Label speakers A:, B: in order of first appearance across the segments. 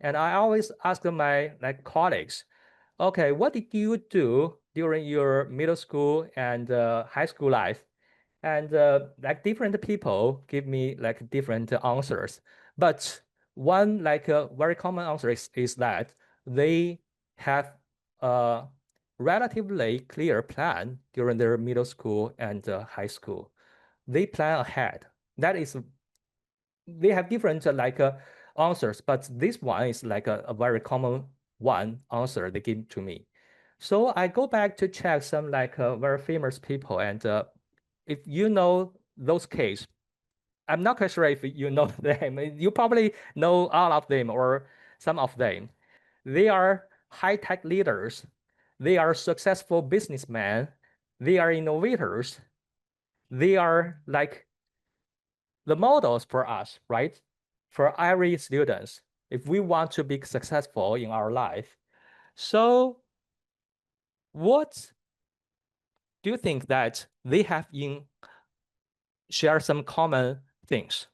A: And I always ask my colleagues, okay, what did you do during your middle school and high school life? And different people give me different answers. But one very common answer is that they have a relatively clear plan during their middle school and high school. They plan ahead. That is, they have different answers, but this one is a very common one answer they give to me. So I go back to check some very famous people, and if you know those cases, I'm not quite sure if you know them. You probably know all of them or some of them. They are high-tech leaders. They are successful businessmen. They are innovators. They are the models for us, right? For every students, if we want to be successful in our life. So what do you think that they have share some common things?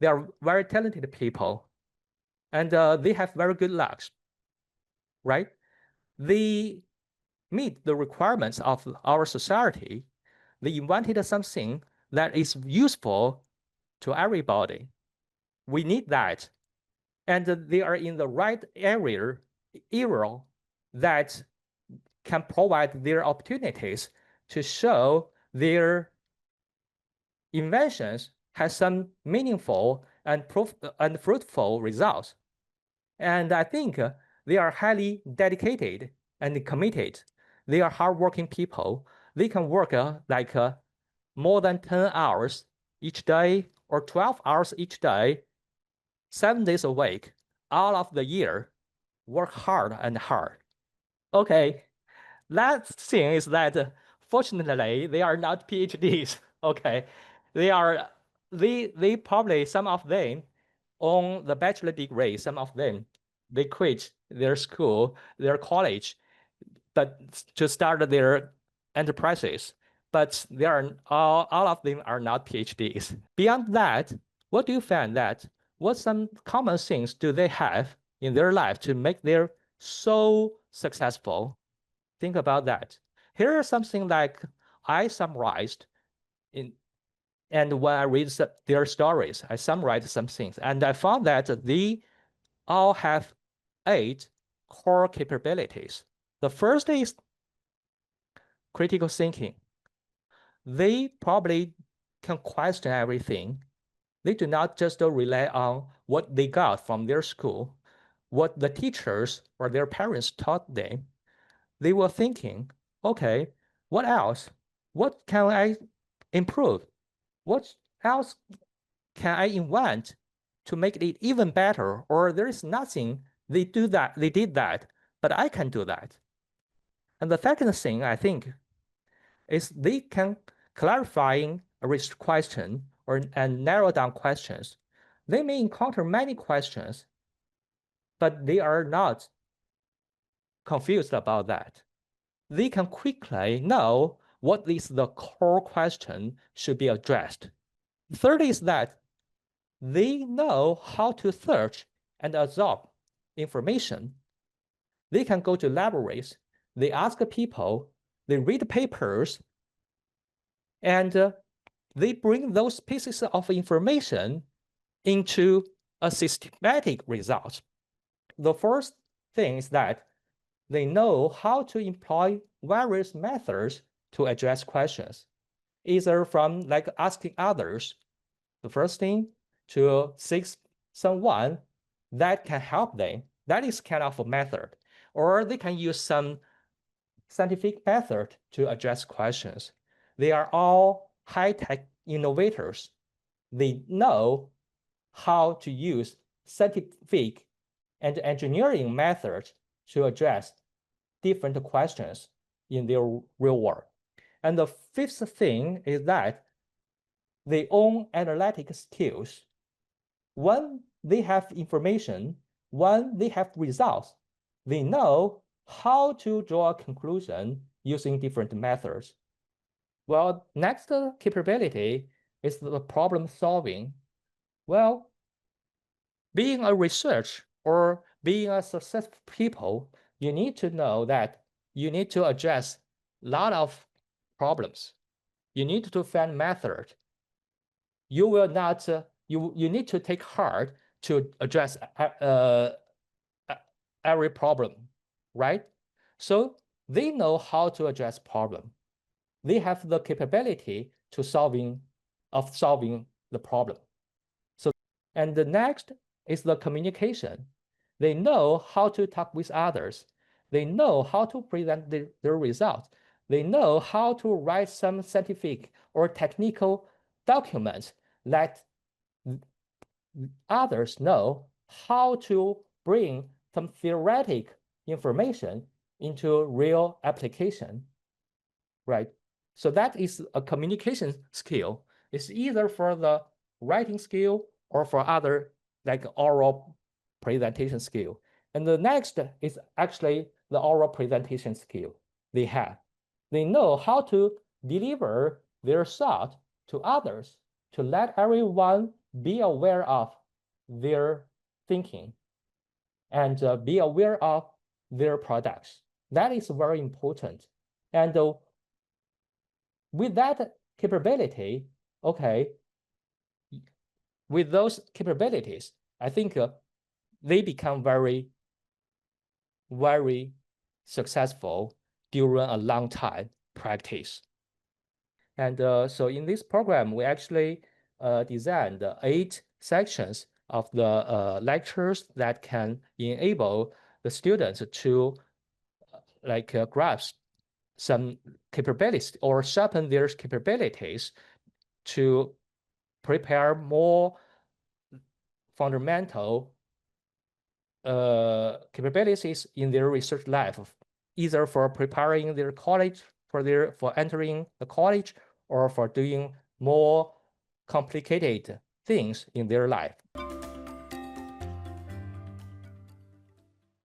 A: They are very talented people, and they have very good lucks, right? They meet the requirements of our society. They invented something that is useful to everybody. We need that. And they are in the right era that can provide their opportunities to show their inventions has some meaningful and fruitful results. And I think they are highly dedicated and committed. They are hardworking people. They can work more than 10 hours each day or 12 hours each day, 7 days a week, all of the year, work hard and hard. Okay, last thing is that fortunately they are not PhDs. Okay, they probably, some of them own the bachelor degree. Some of them they quit their school, their college, but to start their enterprises. But they are all of them are not PhDs. Beyond that, what do you find that what some common things do they have in their life to make their so successful? Think about that. Here are something I summarized in, and when I read their stories, I summarized some things, and I found that they all have 8 core capabilities. The first is critical thinking. They probably can question everything. They do not just rely on what they got from their school, what the teachers or their parents taught them. They were thinking, okay, what else? What can I improve? What else can I invent to make it even better? Or there is nothing they did that, but I can do that. And the second thing I think is they can clarifying a question and narrow down questions. They may encounter many questions, but they are not confused about that. They can quickly know what is the core question should be addressed. Third is that they know how to search and absorb information. They can go to libraries, they ask people, they read papers, and they bring those pieces of information into a systematic result. The first thing is that they know how to employ various methods to address questions, either from asking others, the first thing, to seek someone that can help them. That is kind of a method. Or they can use some scientific method to address questions. They are all high-tech innovators. They know how to use scientific and engineering methods to address different questions in their real world. And the fifth thing is that they own analytic skills. When they have information, when they have results, they know how to draw a conclusion using different methods. Well, next capability is the problem solving. Well, being a research or being a successful people, you need to know that you need to address a lot of problems. You need to find method. You will not, you need to take hard to address every problem, right? So they know how to address problem. They have the capability to solving the problem. So, and the next is the communication. They know how to talk with others. They know how to present their results. They know how to write some scientific or technical documents that others know how to bring some theoretic information into real application, right? So that is a communication skill. It's either for the writing skill or for other like oral presentation skill. And the next is actually the oral presentation skill they have. They know how to deliver their thought to others to let everyone be aware of their thinking and be aware of their products. That is very important. And with that capability, okay, with those capabilities, I think they become very, very successful during a long time practice. And so in this program, we actually designed 8 sections of the lectures that can enable the students to grasp some capabilities or sharpen their capabilities to prepare more fundamental capabilities in their research life, either for preparing their college, for entering the college, or for doing more complicated things in their life.